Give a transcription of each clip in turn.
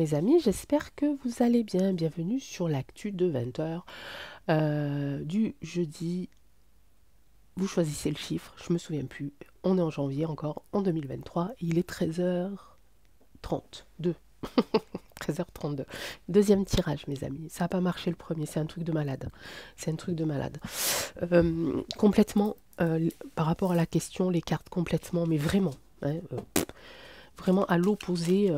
mes amis, j'espère que vous allez bien. Bienvenue sur l'actu de 20 heures du jeudi. Vous choisissez le chiffre, je me souviens plus. On est en janvier encore, en 2023. Il est 13h32. 13h32. Deuxième tirage, mes amis. Ça n'a pas marché le premier, c'est un truc de malade. C'est un truc de malade. Complètement, par rapport à la question, les cartes complètement, mais vraiment, hein, vraiment à l'opposé.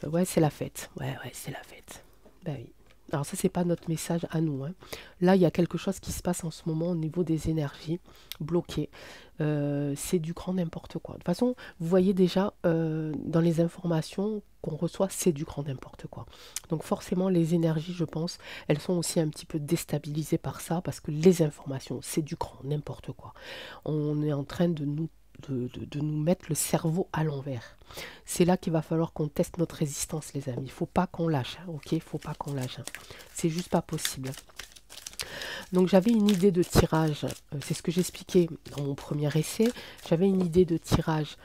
Ouais, c'est la fête. Ouais, c'est la fête. Ben oui. Alors ça, c'est pas notre message à nous, hein. Là, il y a quelque chose qui se passe en ce moment au niveau des énergies bloquées. C'est du grand n'importe quoi. De toute façon, vous voyez déjà dans les informations qu'on reçoit, c'est du grand n'importe quoi. Donc forcément, les énergies, je pense, elles sont aussi un petit peu déstabilisées par ça, parce que les informations, c'est du grand n'importe quoi. On est en train de nous mettre le cerveau à l'envers. C'est là qu'il va falloir qu'on teste notre résistance, les amis. Il ne faut pas qu'on lâche, hein, ok? Il ne faut pas qu'on lâche, hein. C'est juste pas possible. Donc j'avais une idée de tirage, c'est ce que j'expliquais dans mon premier essai. J'avais une idée de tirage,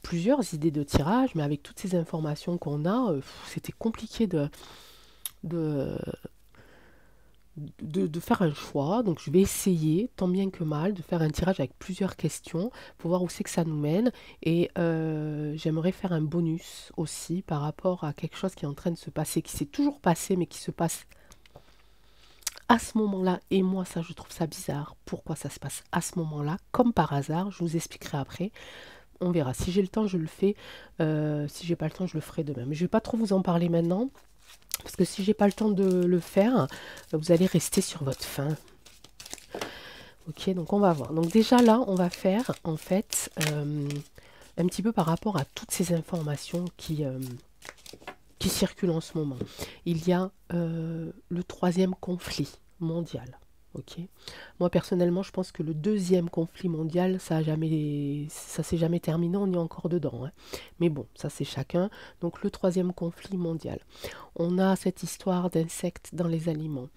plusieurs idées de tirage, mais avec toutes ces informations qu'on a, c'était compliqué de, de faire un choix. Donc je vais essayer, tant bien que mal, de faire un tirage avec plusieurs questions pour voir où c'est que ça nous mène. Et j'aimerais faire un bonus aussi par rapport à quelque chose qui est en train de se passer, qui s'est toujours passé, mais qui se passe à ce moment-là. Et moi, ça, je trouve ça bizarre. Pourquoi ça se passe à ce moment-là? Comme par hasard, je vous expliquerai après. On verra. Si j'ai le temps, je le fais. Si j'ai pas le temps, je le ferai demain. Mais je vais pas trop vous en parler maintenant. Parce que si j'ai pas le temps de le faire, vous allez rester sur votre faim. Ok, donc on va voir. Donc déjà là, on va faire en fait un petit peu par rapport à toutes ces informations qui circulent en ce moment. Il y a le troisième conflit mondial. Ok. Moi personnellement, je pense que le deuxième conflit mondial, ça s'est jamais terminé, on est encore dedans, hein. Mais bon, ça c'est chacun. Donc le troisième conflit mondial. On a cette histoire d'insectes dans les aliments.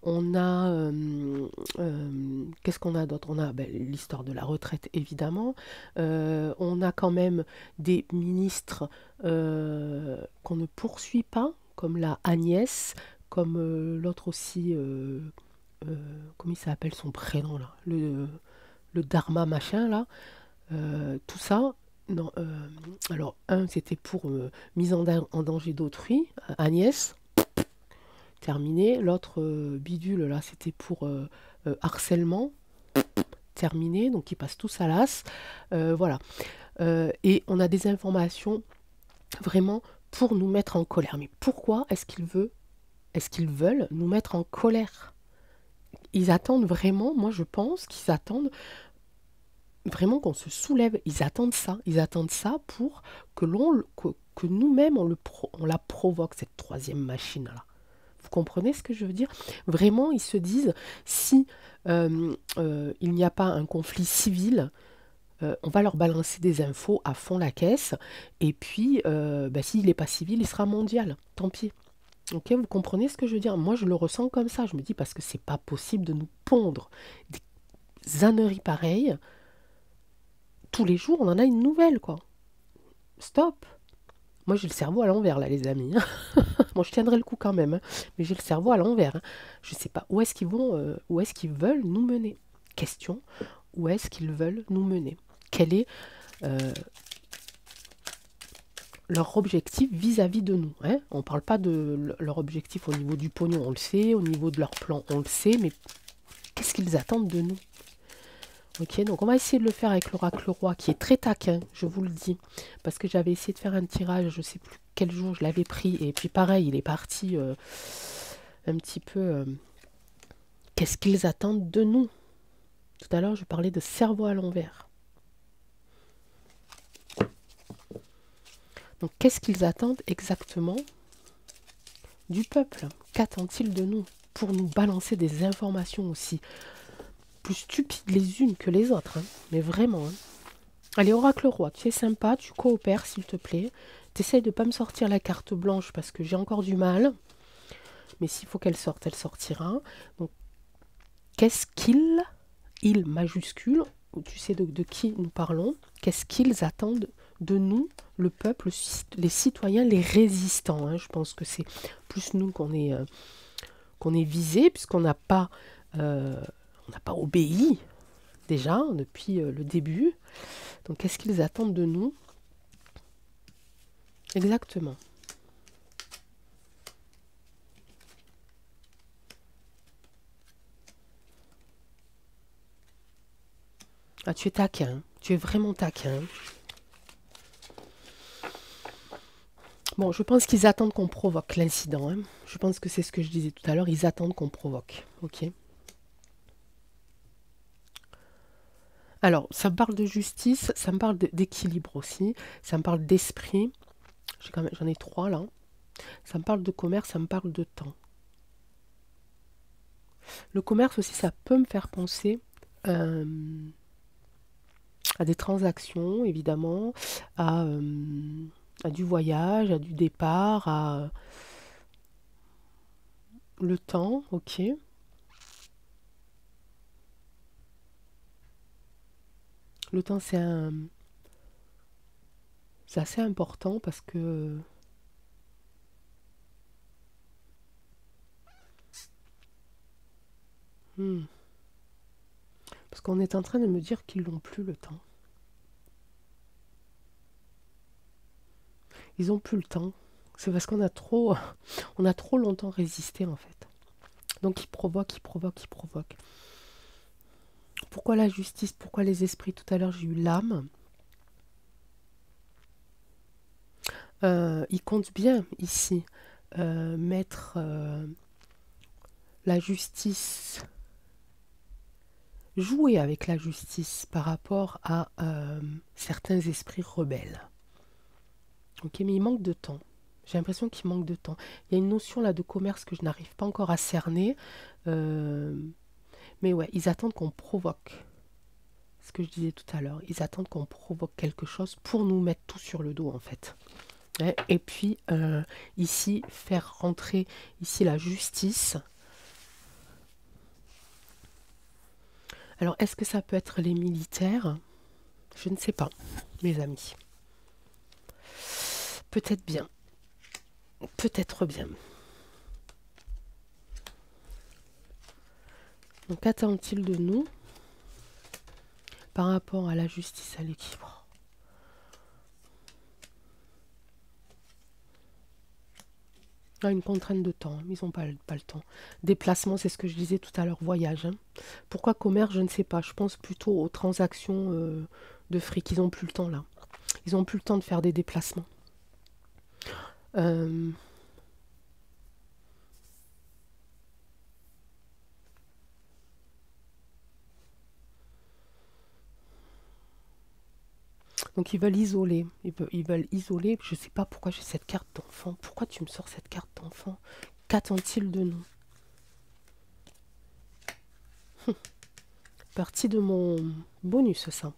On a qu'est-ce qu'on a d'autre? On a l'histoire de la retraite évidemment. On a quand même des ministres qu'on ne poursuit pas, comme la Agnès, comme l'autre aussi. Comment il s'appelle son prénom là, le Dharma machin là, tout ça. Non, alors un c'était pour mise en danger d'autrui, Agnès, terminé. L'autre bidule là c'était pour harcèlement, terminé. Donc ils passent tous à l'as. Voilà. Et on a des informations vraiment pour nous mettre en colère. Mais pourquoi est-ce qu'ils veulent nous mettre en colère? Ils attendent vraiment, moi je pense qu'ils attendent vraiment qu'on se soulève. Ils attendent ça. Ils attendent ça pour que que nous-mêmes on la provoque, cette troisième machine-là. Vous comprenez ce que je veux dire? Vraiment, ils se disent, si il n'y a pas un conflit civil, on va leur balancer des infos à fond la caisse. Et puis, s'il n'est pas civil, il sera mondial. Tant pis. Ok, vous comprenez ce que je veux dire? Moi, je le ressens comme ça. Je me dis parce que c'est pas possible de nous pondre des âneries pareilles. Tous les jours, on en a une nouvelle, quoi. Stop. Moi, j'ai le cerveau à l'envers, là, les amis. Bon, je tiendrai le coup quand même, hein, mais j'ai le cerveau à l'envers, hein. Je sais pas où est-ce qu'ils vont, où est-ce qu'ils veulent nous mener. Question, où est-ce qu'ils veulent nous mener? Quel est leur objectif vis-à-vis de nous, hein? On ne parle pas de leur objectif au niveau du pognon, on le sait, au niveau de leur plan, on le sait, mais qu'est-ce qu'ils attendent de nous? Ok, donc on va essayer de le faire avec l'oracle roi, qui est très taquin, je vous le dis, parce que j'avais essayé de faire un tirage, je ne sais plus quel jour je l'avais pris, et puis pareil, il est parti un petit peu... qu'est-ce qu'ils attendent de nous? Tout à l'heure, je parlais de cerveau à l'envers. Donc, qu'est-ce qu'ils attendent exactement du peuple? Qu'attendent-ils de nous? Pour nous balancer des informations aussi plus stupides les unes que les autres, hein. Mais vraiment, hein. Allez, oracle roi, tu es sympa, tu coopères, s'il te plaît. T'essayes de ne pas me sortir la carte blanche parce que j'ai encore du mal. Mais s'il faut qu'elle sorte, elle sortira. Donc, qu'est-ce il majuscule, tu sais de qui nous parlons, qu'est-ce qu'ils attendent de nous, le peuple, les citoyens, les résistants, hein. Je pense que c'est plus nous qu'on est visés, puisqu'on on n'a pas obéi déjà depuis le début. Donc qu'est-ce qu'ils attendent de nous? Exactement. Ah, tu es taquin, tu es vraiment taquin. Bon, je pense qu'ils attendent qu'on provoque l'incident, hein. Je pense que c'est ce que je disais tout à l'heure, ils attendent qu'on provoque. Ok. Alors, ça me parle de justice, ça me parle d'équilibre aussi, ça me parle d'esprit. J'en ai 3 là. Ça me parle de commerce, ça me parle de temps. Le commerce aussi, ça peut me faire penser à des transactions, évidemment, à, à du voyage, à du départ, à le temps, ok. Le temps, c'est assez important parce que hmm, parce qu'on est en train de me dire qu'ils n'ont plus le temps. Ils n'ont plus le temps. C'est parce on a trop longtemps résisté en fait. Donc ils provoquent, ils provoquent, ils provoquent. Pourquoi la justice? Pourquoi les esprits? Tout à l'heure j'ai eu l'âme. Ils comptent bien ici mettre la justice, jouer avec la justice par rapport à certains esprits rebelles. Ok, mais il manque de temps. J'ai l'impression qu'il manque de temps. Il y a une notion là de commerce que je n'arrive pas encore à cerner. Mais ouais, ils attendent qu'on provoque. Ce que je disais tout à l'heure. Ils attendent qu'on provoque quelque chose pour nous mettre tout sur le dos en fait. Et puis ici, faire rentrer ici la justice. Alors, est-ce que ça peut être les militaires? Je ne sais pas, mes amis. Peut-être bien. Peut-être bien. Donc, qu'attend-il de nous par rapport à la justice, à l'équilibre? Une contrainte de temps, ils n'ont pas le temps. Déplacement, c'est ce que je disais tout à l'heure, voyage. Hein. Pourquoi commerce, je ne sais pas. Je pense plutôt aux transactions de fric. Ils n'ont plus le temps là. Ils n'ont plus le temps de faire des déplacements. Donc ils veulent isoler. Ils veulent isoler. Je ne sais pas pourquoi j'ai cette carte d'enfant. Pourquoi tu me sors cette carte d'enfant? Qu'attend-il de nous? Partie de mon bonus, ça.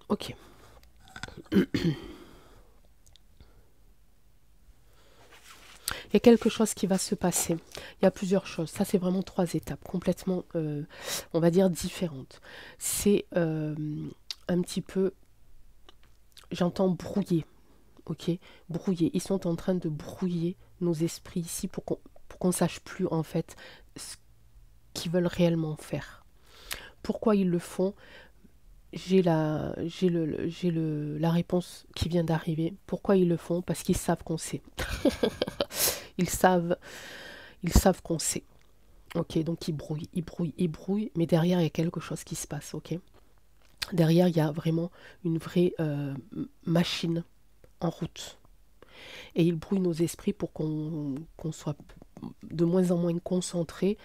Ok. Il y a quelque chose qui va se passer. Il y a plusieurs choses. Ça, c'est vraiment 3 étapes complètement, on va dire, différentes. C'est un petit peu, j'entends brouiller, ok? Brouiller. Ils sont en train de brouiller nos esprits ici pour qu'on sache plus, en fait, ce qu'ils veulent réellement faire. Pourquoi ils le font? J'ai la réponse qui vient d'arriver. Pourquoi ils le font? Parce qu'ils savent qu'on sait. Ils savent qu'on sait. Ok, donc ils brouillent, ils brouillent, ils brouillent, mais derrière il y a quelque chose qui se passe, ok? Derrière il y a vraiment une vraie machine en route. Et ils brouillent nos esprits pour qu'on soit de moins en moins concentré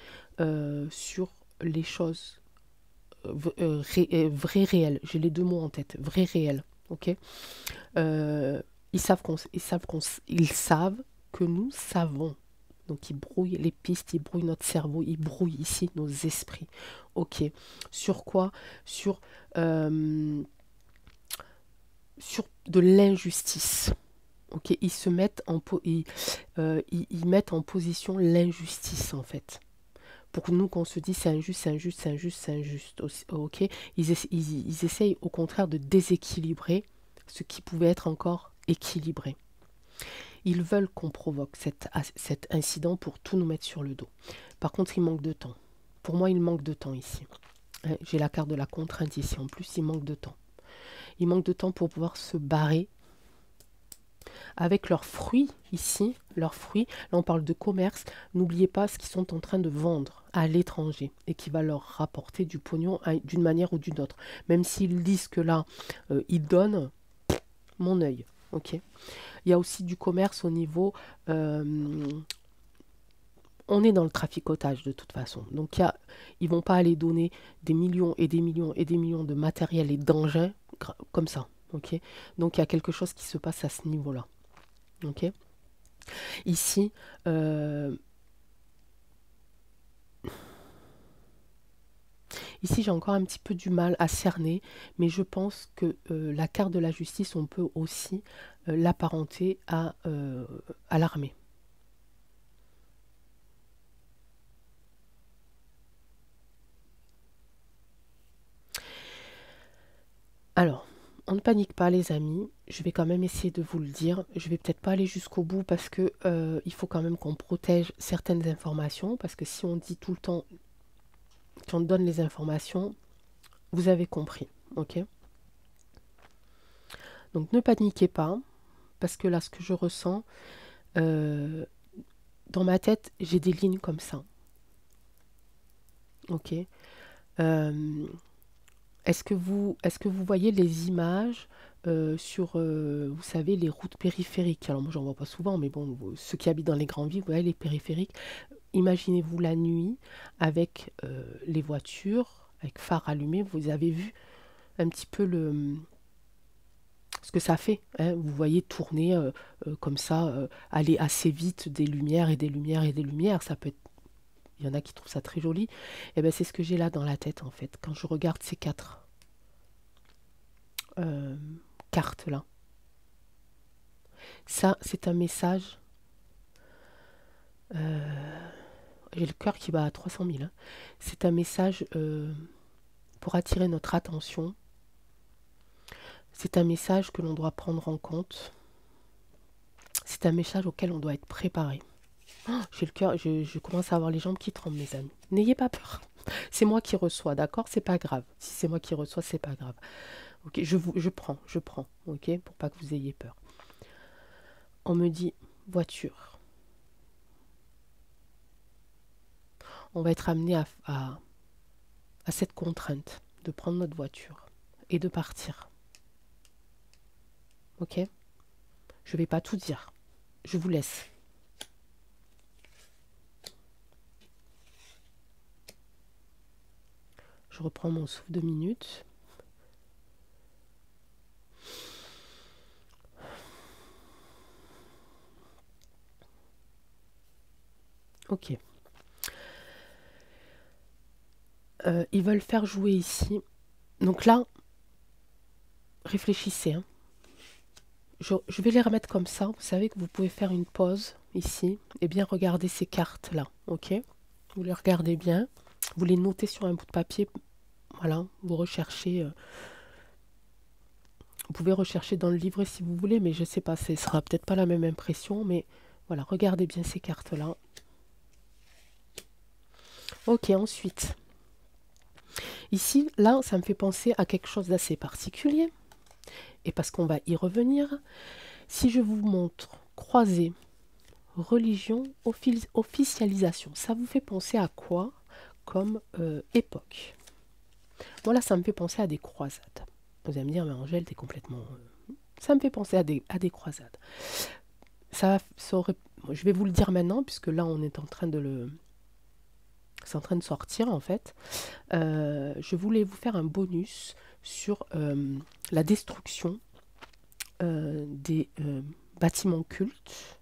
sur les choses vraies, réelles. J'ai les 2 mots en tête, vrai, réel, ok? Ils savent que nous savons. Donc ils brouillent les pistes, ils brouillent notre cerveau, ils brouillent ici nos esprits. Ok. Sur quoi? Sur sur de l'injustice. Ok, ils mettent en position l'injustice en fait. Pour nous, qu'on se dit c'est injuste, c'est injuste, c'est injuste, c'est injuste. Ok, ils essayent au contraire de déséquilibrer ce qui pouvait être encore équilibré. Ils veulent qu'on provoque cet incident pour tout nous mettre sur le dos. Par contre, il manque de temps. Pour moi, il manque de temps ici. J'ai la carte de la contrainte ici. En plus, il manque de temps. Il manque de temps pour pouvoir se barrer avec leurs fruits ici. Leurs fruits, là on parle de commerce. N'oubliez pas ce qu'ils sont en train de vendre à l'étranger et qui va leur rapporter du pognon d'une manière ou d'une autre. Même s'ils disent que là, ils donnent, mon œil. Ok. Il y a aussi du commerce au niveau... on est dans le traficotage de toute façon. Donc ils vont pas aller donner des millions et des millions et des millions de matériel et d'engins comme ça. Ok. Donc il y a quelque chose qui se passe à ce niveau-là. Ok. Ici, ici j'ai encore un petit peu du mal à cerner, mais je pense que la carte de la justice, on peut aussi l'apparenter à l'armée. Alors, on ne panique pas les amis, je vais quand même essayer de vous le dire. Je vais peut-être pas aller jusqu'au bout parce que il faut quand même qu'on protège certaines informations, parce que si on dit tout le temps qu'on donne les informations, vous avez compris, ok? Donc ne paniquez pas, parce que là ce que je ressens, dans ma tête, j'ai des lignes comme ça, ok? Est-ce que vous voyez les images sur, vous savez, les routes périphériques? Alors moi, j'en vois pas souvent, mais bon, ceux qui habitent dans les grandes villes, vous voyez les périphériques. Imaginez-vous la nuit avec les voitures, avec phares allumés. Vous avez vu un petit peu ce que ça fait, hein. Vous voyez tourner comme ça, aller assez vite des lumières et des lumières et des lumières. Ça peut être, il y en a qui trouvent ça très joli. Et ben c'est ce que j'ai là dans la tête en fait, quand je regarde ces quatre cartes là. Ça, c'est un message. J'ai le cœur qui bat à 300 000. Hein. C'est un message pour attirer notre attention. C'est un message que l'on doit prendre en compte. C'est un message auquel on doit être préparé. Oh, j'ai le cœur, je commence à avoir les jambes qui tremblent, mes amis. N'ayez pas peur. C'est moi qui reçois, d'accord? C'est pas grave. Si c'est moi qui reçois, c'est pas grave. Ok, je prends, ok, pour pas que vous ayez peur. On me dit voiture. On va être amené à cette contrainte de prendre notre voiture et de partir. Ok? Je vais pas tout dire. Je vous laisse. Je reprends mon souffle 2 minutes. Ok. Ils veulent faire jouer ici. Donc là, réfléchissez. Hein. Je vais les remettre comme ça. Vous savez que vous pouvez faire une pause ici et bien regarder ces cartes-là. Ok? Vous les regardez bien. Vous les notez sur un bout de papier. Voilà. Vous recherchez. Vous pouvez rechercher dans le livret si vous voulez, mais je ne sais pas. Ce sera peut-être pas la même impression. Mais voilà. Regardez bien ces cartes-là. Ok, ensuite. Ici, là, ça me fait penser à quelque chose d'assez particulier. Et parce qu'on va y revenir, si je vous montre croisée, religion, officialisation, ça vous fait penser à quoi comme époque? Voilà, ça me fait penser à des croisades. Vous allez me dire, mais Angèle, t'es complètement... Ça me fait penser à des croisades. Je vais vous le dire maintenant, puisque là, on est en train de le... C'est en train de sortir, en fait. Je voulais vous faire un bonus sur la destruction des bâtiments cultes,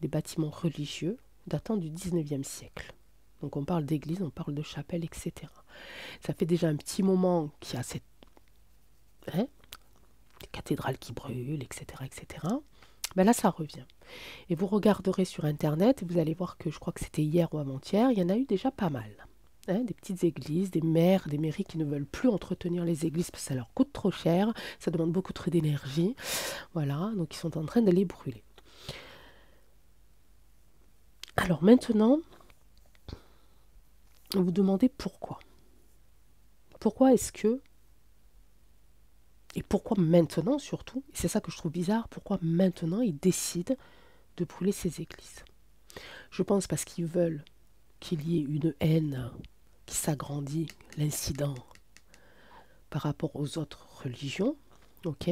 des bâtiments religieux datant du 19e siècle. Donc on parle d'église, on parle de chapelle, etc. Ça fait déjà un petit moment qu'il y a cette... Hein, cathédrales qui brûlent, etc., etc. Ben là, ça revient. Et vous regarderez sur Internet, et vous allez voir que je crois que c'était hier ou avant-hier, il y en a eu déjà pas mal. Hein, des petites églises, des maires, des mairies qui ne veulent plus entretenir les églises parce que ça leur coûte trop cher, ça demande beaucoup trop d'énergie. Voilà, donc ils sont en train de les brûler. Alors maintenant, vous vous demandez pourquoi. Pourquoi est-ce que, et pourquoi maintenant surtout, et c'est ça que je trouve bizarre, pourquoi maintenant ils décident de brûler ces églises. Je pense parce qu'ils veulent qu'il y ait une haine qui s'agrandit, l'incident par rapport aux autres religions, ok?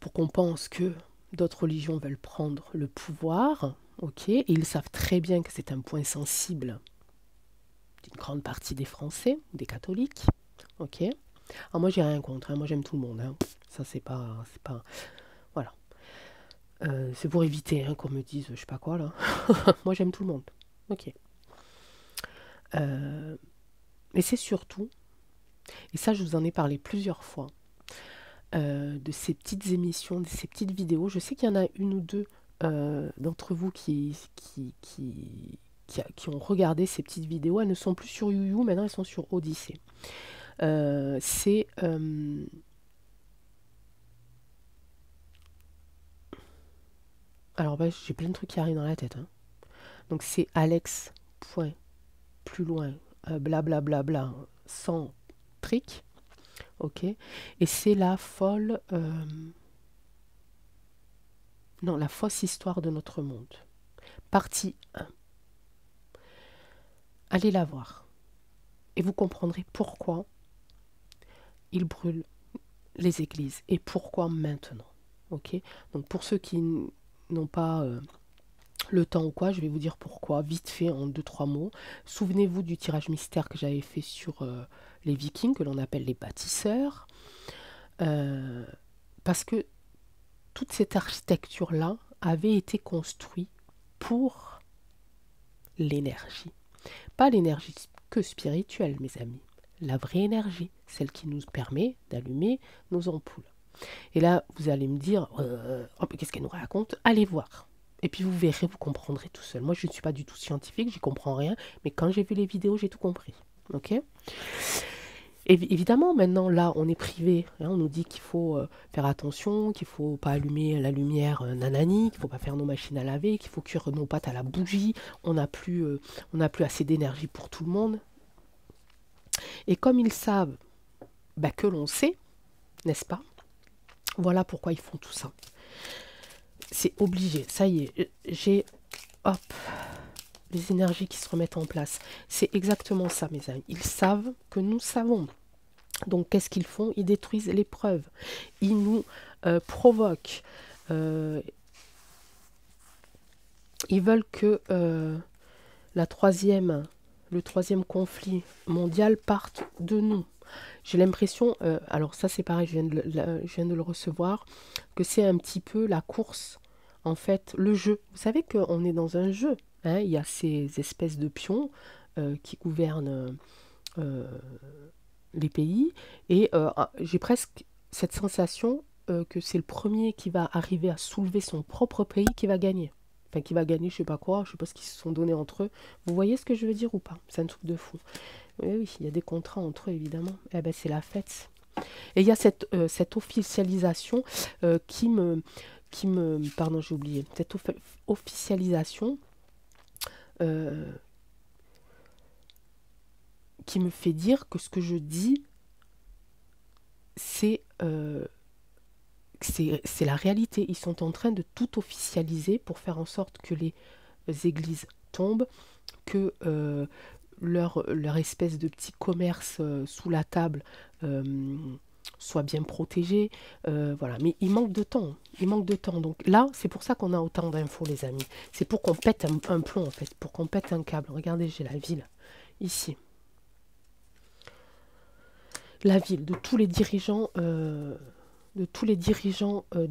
Pour qu'on pense que d'autres religions veulent prendre le pouvoir, ok? Et ils savent très bien que c'est un point sensible d'une grande partie des Français, des catholiques, ok? Alors moi j'ai rien contre, hein, moi j'aime tout le monde, hein. Ça c'est pas, voilà. C'est pour éviter hein, qu'on me dise je sais pas quoi là. Moi j'aime tout le monde, ok. Mais c'est surtout, et ça je vous en ai parlé plusieurs fois, de ces petites émissions, de ces petites vidéos. Je sais qu'il y en a une ou deux d'entre vous qui ont regardé ces petites vidéos. Elles ne sont plus sur YouYou, maintenant elles sont sur Odyssée. C'est... alors bah, j'ai plein de trucs qui arrivent dans la tête. Hein. Donc c'est Alex. Plus loin, blablabla, sans trick. Ok. Et c'est la folle... non, la fausse histoire de notre monde. Partie 1. Allez la voir. Et vous comprendrez pourquoi ils brûlent les églises. Et pourquoi maintenant. Ok. Donc pour ceux qui n'ont pas le temps ou quoi, je vais vous dire pourquoi, vite fait en 2-3 mots. Souvenez-vous du tirage mystère que j'avais fait sur les Vikings, que l'on appelle les bâtisseurs. Parce que toute cette architecture-là avait été construite pour l'énergie. Pas l'énergie que spirituelle, mes amis. La vraie énergie, celle qui nous permet d'allumer nos ampoules. Et là, vous allez me dire, oh, qu'est-ce qu'elle nous raconte? Allez voir. Et puis vous verrez, vous comprendrez tout seul. Moi, je ne suis pas du tout scientifique, j'y comprends rien. Mais quand j'ai vu les vidéos, j'ai tout compris. Ok? Évidemment, maintenant, là, on est privé. Hein, on nous dit qu'il faut faire attention, qu'il ne faut pas allumer la lumière nanani, qu'il ne faut pas faire nos machines à laver, qu'il faut cuire nos pâtes à la bougie. On n'a plus assez d'énergie pour tout le monde. Et comme ils savent bah, que l'on sait, n'est-ce pas? Voilà pourquoi ils font tout ça. C'est obligé. Ça y est, j'ai... Hop, les énergies qui se remettent en place. C'est exactement ça, mes amis. Ils savent que nous savons. Donc, qu'est-ce qu'ils font? Ils détruisent les preuves. Ils nous provoquent. Ils veulent que le troisième conflit mondial parte de nous. J'ai l'impression, alors ça c'est pareil, je viens de le recevoir, que c'est un petit peu la course, en fait, le jeu. Vous savez qu'on est dans un jeu. Hein, il y a ces espèces de pions qui gouvernent les pays. Et j'ai presque cette sensation que c'est le premier qui va arriver à soulever son propre pays qui va gagner. Enfin, qui va gagner, je sais pas quoi, je sais pas ce qu'ils se sont donnés entre eux. Vous voyez ce que je veux dire ou pas? C'est un truc de fou. Oui, oui, il y a des contrats entre eux, évidemment. Eh ben, c'est la fête. Et il y a cette officialisation pardon, j'ai oublié. Cette officialisation qui me fait dire que ce que je dis, c'est la réalité. Ils sont en train de tout officialiser pour faire en sorte que les églises tombent, que leur espèce de petit commerce sous la table soit bien protégé. Voilà. Mais il manque de temps. Il manque de temps. Donc là, c'est pour ça qu'on a autant d'infos, les amis. C'est pour qu'on pète un plomb, en fait. Pour qu'on pète un câble. Regardez, j'ai la ville. Ici. La ville de tous les dirigeants... de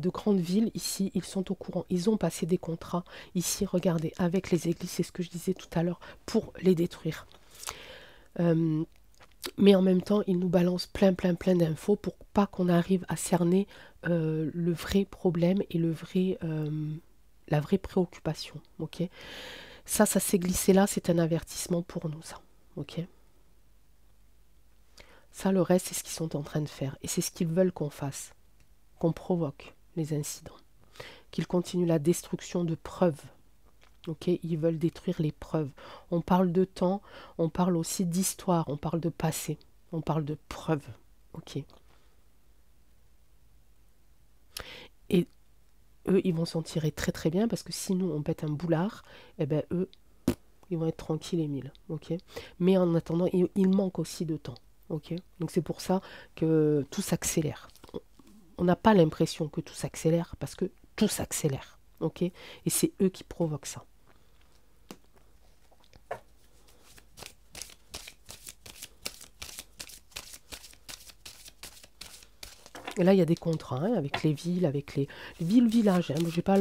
grandes villes, ici, ils sont au courant. Ils ont passé des contrats, ici, regardez, avec les églises, c'est ce que je disais tout à l'heure, pour les détruire. Mais en même temps, il nous balance plein, plein, plein d'infos pour pas qu'on arrive à cerner le vrai problème et la vraie préoccupation. Ok, ça s'est glissé là, c'est un avertissement pour nous, ça. Ok, ça, le reste, c'est ce qu'ils sont en train de faire. Et c'est ce qu'ils veulent qu'on fasse, qu'on provoque les incidents, qu'ils continuent la destruction de preuves. Ok, ils veulent détruire les preuves. On parle de temps, on parle aussi d'histoire, on parle de passé, on parle de preuves. Ok. Et eux, ils vont s'en tirer très très bien parce que si nous, on pète un boulard, eh ben eux, ils vont être tranquilles et mille. Ok. Mais en attendant, il manque aussi de temps. Ok. Donc c'est pour ça que tout s'accélère. On n'a pas l'impression que tout s'accélère parce que tout s'accélère. Ok. Et c'est eux qui provoquent ça. Et là, il y a des contrats hein, avec les villes, avec les villes-villages. Hein. J'ai pas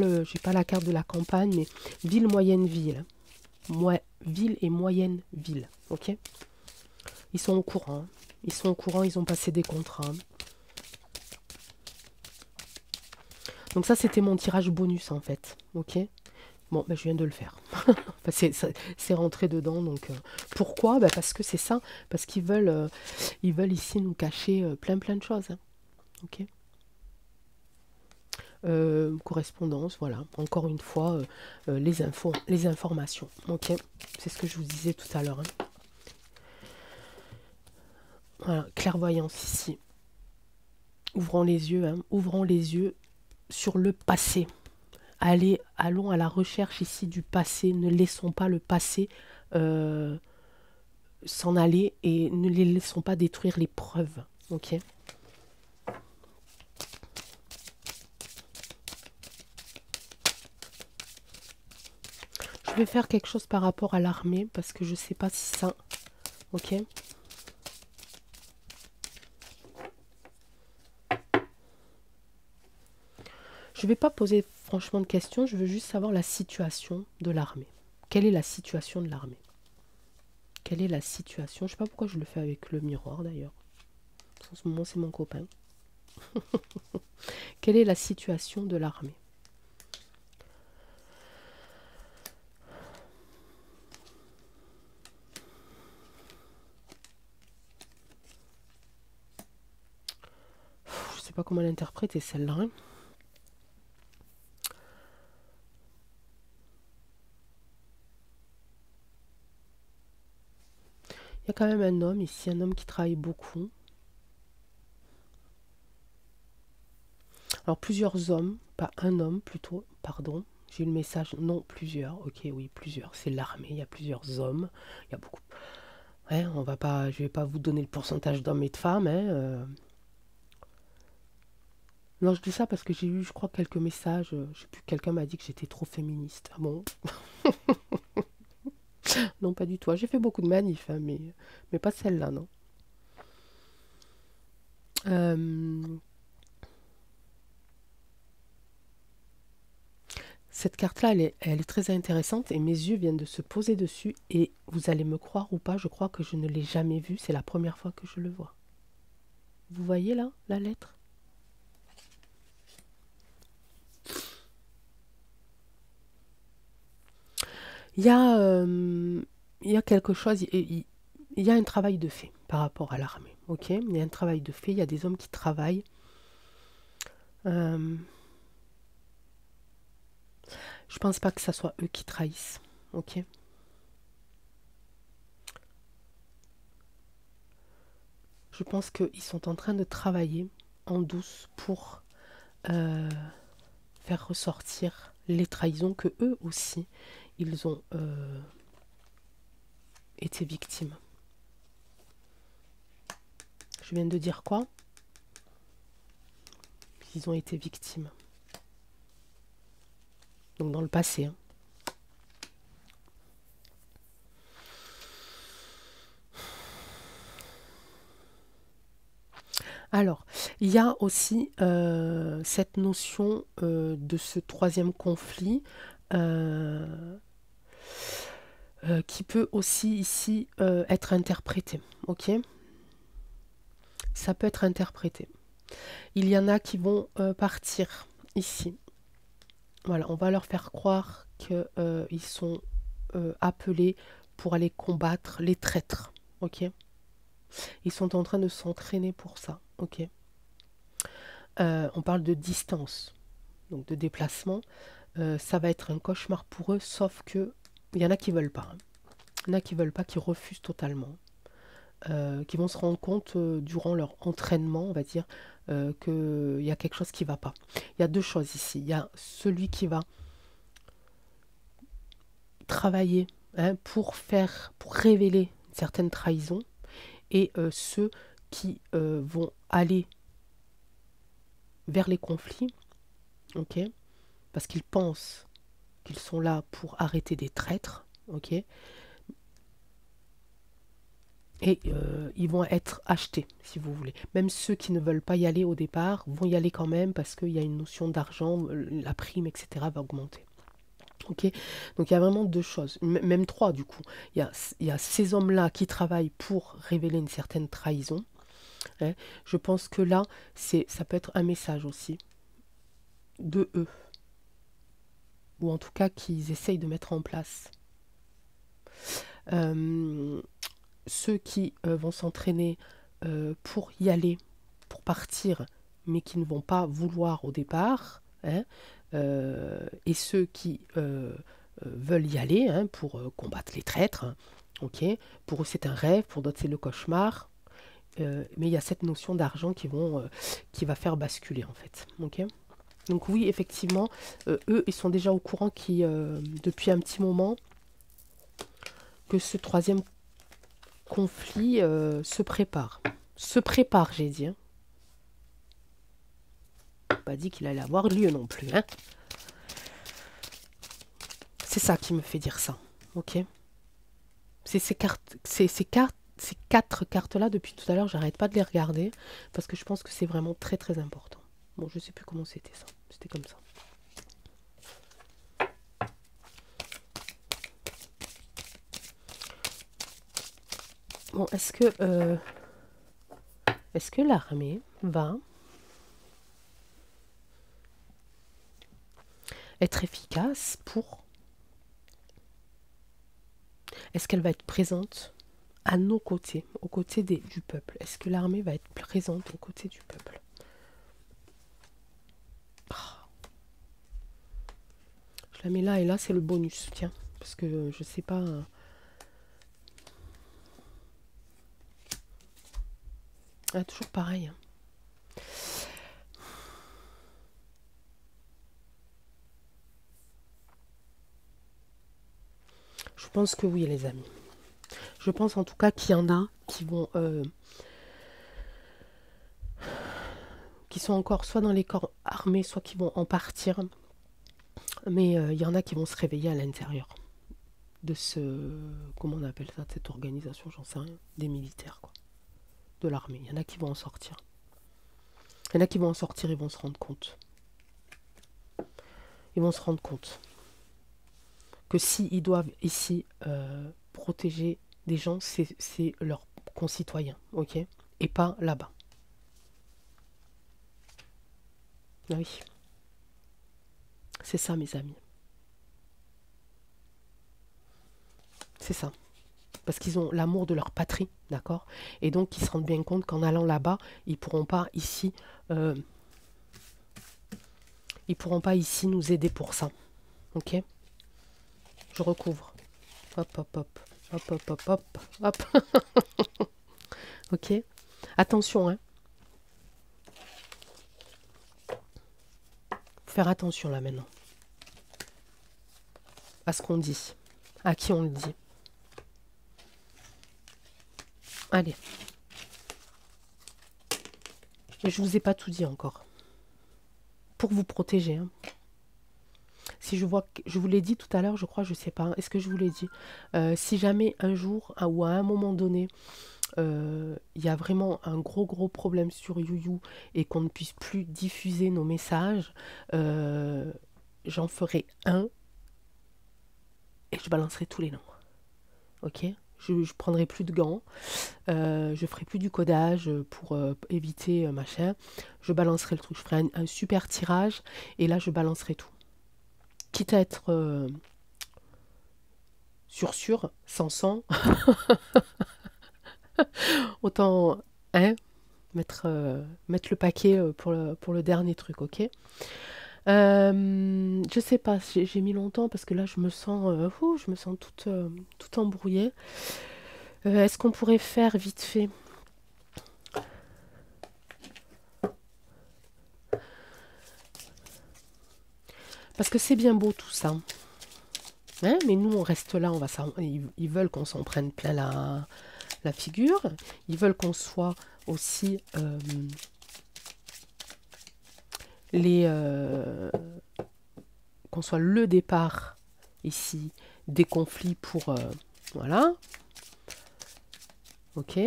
la carte de la campagne, mais ville, moyenne, ville. Ville et moyenne ville. Ok. Ils sont au courant. Hein. Ils sont au courant, ils ont passé des contrats. Donc ça, c'était mon tirage bonus en fait. Ok. Bon, ben, je viens de le faire. Enfin, c'est rentré dedans. Donc pourquoi ben, parce que c'est ça. Parce ils veulent ici nous cacher plein plein de choses. Hein. Ok. Correspondance, voilà. Encore une fois, les informations. Ok. C'est ce que je vous disais tout à l'heure. Hein. Voilà, clairvoyance ici. Ouvrons les yeux, hein. Ouvrons les yeux sur le passé. Allons à la recherche ici du passé. Ne laissons pas le passé s'en aller et ne les laissons pas détruire les preuves. Ok. Je vais faire quelque chose par rapport à l'armée parce que je sais pas si ça. Ok. Je ne vais pas poser franchement de questions, je veux juste savoir la situation de l'armée. Quelle est la situation de l'armée? Quelle est la situation? Je ne sais pas pourquoi je le fais avec le miroir d'ailleurs. En ce moment, c'est mon copain. Quelle est la situation de l'armée? Je ne sais pas comment l'interpréter celle-là. Hein. Il y a quand même un homme ici, un homme qui travaille beaucoup. Alors plusieurs hommes, pas un homme plutôt, pardon. J'ai eu le message, non, plusieurs. Ok, oui, plusieurs. C'est l'armée, il y a plusieurs hommes. Il y a beaucoup. Ouais, je vais pas vous donner le pourcentage d'hommes et de femmes. Hein, Non, je dis ça parce que j'ai eu, je crois, quelques messages. Je sais plus, quelqu'un m'a dit que j'étais trop féministe. Ah bon? Non, pas du tout. J'ai fait beaucoup de manifs, hein, mais pas celle-là, non. Euh, Cette carte-là, elle est très intéressante et mes yeux viennent de se poser dessus. Et vous allez me croire ou pas, je crois que je ne l'ai jamais vu. C'est la première fois que je le vois. Vous voyez là, la lettre? Il y a, il y a quelque chose, il y a un travail de fait par rapport à l'armée. Ok, il y a un travail de fait, il y a des hommes qui travaillent. Euh, je pense pas que ça soit eux qui trahissent. Ok. Je pense qu'ils sont en train de travailler en douce pour euh, faire ressortir les trahisons que eux aussi, ils ont été victimes. Je viens de dire quoi? Ils ont été victimes. Donc dans le passé. Hein. Alors, il y a aussi cette notion de ce troisième conflit qui peut aussi ici être interprété. Ok. ça peut être interprété. Il y en a qui vont partir ici. Voilà, on va leur faire croire qu'ils sont appelés pour aller combattre les traîtres. Ok? Ils sont en train de s'entraîner pour ça. Ok? On parle de distance, donc de déplacement. Ça va être un cauchemar pour eux, sauf que il y en a qui veulent pas. Il y en a qui veulent pas, qui refusent totalement. Qui vont se rendre compte durant leur entraînement, on va dire, qu'il y a quelque chose qui ne va pas. Il y a deux choses ici. Il y a celui qui va travailler pour révéler une certaine trahison, et ceux qui vont aller vers les conflits, ok, parce qu'ils pensent qu'ils sont là pour arrêter des traîtres, ok, et ils vont être achetés, si vous voulez. Même ceux qui ne veulent pas y aller au départ vont y aller quand même parce qu'il y a une notion d'argent, la prime, etc. va augmenter. Ok, donc il y a vraiment deux choses, même trois du coup. Il y a ces hommes-là qui travaillent pour révéler une certaine trahison. Hein. Je pense que là, ça peut être un message aussi de eux, ou en tout cas qu'ils essayent de mettre en place. Ceux qui vont s'entraîner pour y aller, pour partir, mais qui ne vont pas vouloir au départ, hein, et ceux qui veulent y aller pour combattre les traîtres, ok, pour eux c'est un rêve, pour d'autres c'est le cauchemar, mais il y a cette notion d'argent qui va faire basculer en fait, ok. Donc oui, effectivement, eux ils sont déjà au courant depuis un petit moment que ce troisième conflit se prépare. Se prépare, j'ai dit. Hein. Pas dit qu'il allait avoir lieu non plus. Hein. C'est ça qui me fait dire ça. Ok. C'est ces quatre cartes-là, depuis tout à l'heure, j'arrête pas de les regarder parce que je pense que c'est vraiment très très important. Bon, je sais plus comment c'était ça. C'était comme ça. Bon, est-ce que l'armée va être efficace pour... Est-ce qu'elle va être présente à nos côtés, aux côtés du peuple? Est-ce que l'armée va être présente aux côtés du peuple? Je la mets là et là, c'est le bonus, tiens. Parce que je sais pas... Ah, toujours pareil. Je pense que oui, les amis. Je pense en tout cas qu'il y en a qui vont... qui sont encore soit dans les corps armés, soit qui vont en partir. Mais il y en a qui vont se réveiller à l'intérieur de comment on appelle ça, de cette organisation, j'en sais rien, des militaires, quoi. De l'armée. Il y en a qui vont en sortir. Il y en a qui vont en sortir, ils vont se rendre compte. Ils vont se rendre compte que s'ils doivent ici protéger des gens, c'est leurs concitoyens, ok? Et pas là-bas. Ah oui. C'est ça, mes amis. C'est ça. Parce qu'ils ont l'amour de leur patrie, d'accord? Et donc, ils se rendent bien compte qu'en allant là-bas, ils pourront pas ici... ils pourront pas ici nous aider pour ça. Ok? Je recouvre. Hop, hop, hop. Hop, hop, hop, hop. Hop. Ok? Attention, hein. Faut faire attention là maintenant. À ce qu'on dit. À qui on le dit. Allez. Et je vous ai pas tout dit encore. Pour vous protéger. Hein. Si je vois, je vous l'ai dit tout à l'heure, je crois, je sais pas. Est-ce que je vous l'ai dit? Si jamais un jour ou à un moment donné, il y a vraiment un gros problème sur YouYou et qu'on ne puisse plus diffuser nos messages, j'en ferai un et je balancerai tous les noms. Ok? Je prendrai plus de gants, je ferai plus du codage pour éviter machin. Je balancerai le truc, je ferai un super tirage et là je balancerai tout. Quitte à être sûr, sans sang, autant hein, mettre le paquet pour le dernier truc, ok? Je sais pas, j'ai mis longtemps parce que là je me sens toute embrouillée. Est-ce qu'on pourrait faire vite fait? Parce que c'est bien beau tout ça. Hein, mais nous on reste là, ils veulent qu'on s'en prenne plein la figure. Ils veulent qu'on soit aussi qu'on soit le départ ici des conflits pour voilà, ok,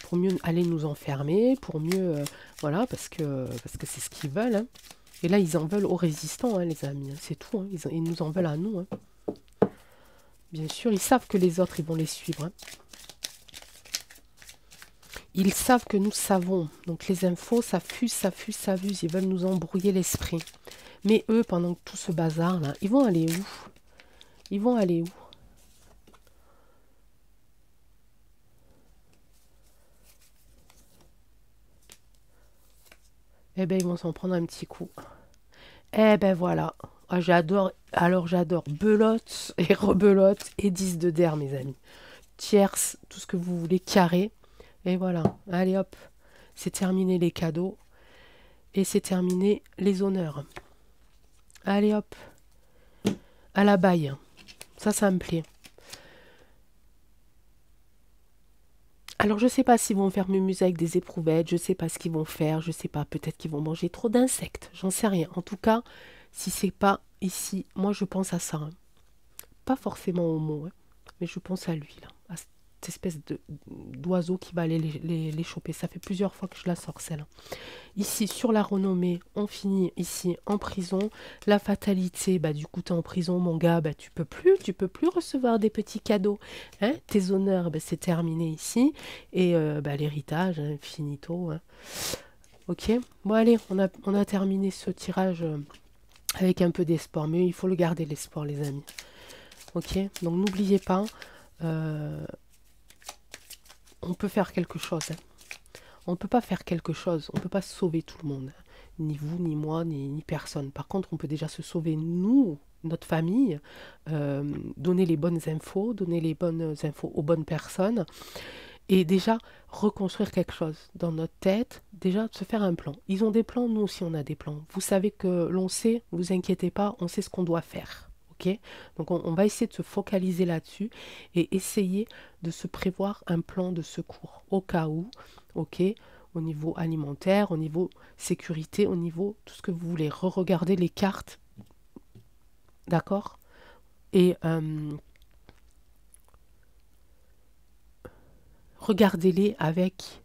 pour mieux aller nous enfermer, pour mieux voilà, parce que c'est ce qu'ils veulent, hein. Et là ils en veulent aux résistants, hein, les amis, hein, c'est tout, hein. Ils nous en veulent à nous, hein. Bien sûr, ils savent que les autres ils vont les suivre, hein. Ils savent que nous savons, donc les infos ça fuse, ils veulent nous embrouiller l'esprit. Mais eux, pendant tout ce bazar là, ils vont aller où? Ils vont aller où? Eh ben, ils vont s'en prendre un petit coup. Eh ben voilà. Ah, j'adore. Alors j'adore belote et rebelote et 10 de der, mes amis. Tierce, tout ce que vous voulez, carré. Et voilà. Allez hop. C'est terminé les cadeaux. Et c'est terminé les honneurs. Allez hop. À la baille. Ça me plaît. Alors je sais pas s'ils vont faire mumuse avec des éprouvettes, je sais pas ce qu'ils vont faire, je sais pas, peut-être qu'ils vont manger trop d'insectes, j'en sais rien. En tout cas, si c'est pas ici, moi je pense à ça, hein. Pas forcément au mot, hein, mais je pense à lui là, à cette espèce d'oiseau qui va aller les choper. Ça fait plusieurs fois que je la sors celle-là. Ici sur la renommée, on finit ici en prison. La fatalité, bah du coup t'es en prison mon gars, bah tu peux plus recevoir des petits cadeaux, hein. Tes honneurs, bah, c'est terminé ici. Et bah, l'héritage, hein, finito, hein. Ok, bon allez, on a terminé ce tirage avec un peu d'espoir, mais il faut le garder l'espoir les amis. Ok, donc n'oubliez pas, on peut faire quelque chose, hein. On ne peut pas faire quelque chose, on ne peut pas sauver tout le monde, ni vous, ni moi, ni personne. Par contre, on peut déjà se sauver, nous, notre famille, donner les bonnes infos aux bonnes personnes, et déjà reconstruire quelque chose dans notre tête, déjà se faire un plan. Ils ont des plans, nous aussi on a des plans. Vous savez que l'on sait, ne vous inquiétez pas, on sait ce qu'on doit faire. Okay, donc on va essayer de se focaliser là-dessus et essayer de se prévoir un plan de secours au cas où, ok, au niveau alimentaire, au niveau sécurité, au niveau tout ce que vous voulez. Re-regardez les cartes, d'accord? Et regardez-les avec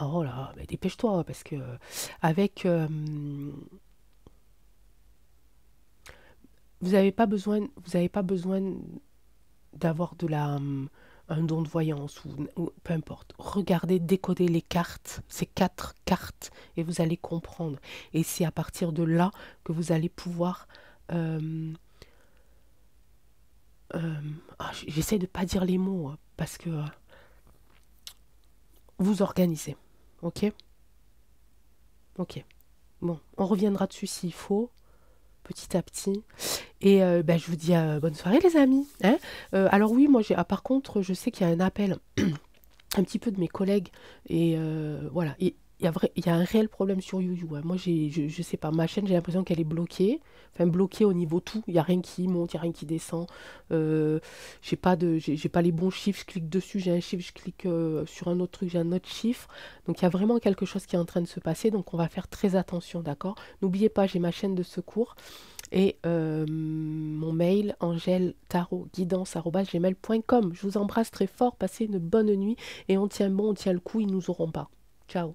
oh là, mais dépêche-toi parce que avec vous avez pas besoin d'avoir un don de voyance ou peu importe. Regardez, décodez les cartes, ces 4 cartes, et vous allez comprendre. Et c'est à partir de là que vous allez pouvoir j'essaie de pas dire les mots hein, parce que vous organisez. Ok? Ok. Bon, on reviendra dessus s'il faut, petit à petit. Et ben, je vous dis bonne soirée les amis, hein. Alors oui, moi par contre, je sais qu'il y a un appel un petit peu de mes collègues. Et voilà. Et il y a un réel problème sur YouYou, hein. Moi, je sais pas, ma chaîne, j'ai l'impression qu'elle est bloquée. Enfin, bloquée au niveau tout. Il n'y a rien qui monte, il n'y a rien qui descend. J'ai pas les bons chiffres, je clique dessus, j'ai un chiffre, je clique sur un autre truc, j'ai un autre chiffre. Donc, il y a vraiment quelque chose qui est en train de se passer. Donc, on va faire très attention, d'accord? N'oubliez pas, j'ai ma chaîne de secours. Et mon mail, angeletarotguidance@gmail.com. Je vous embrasse très fort, passez une bonne nuit et on tient bon, on tient le coup, ils nous auront pas. Ciao.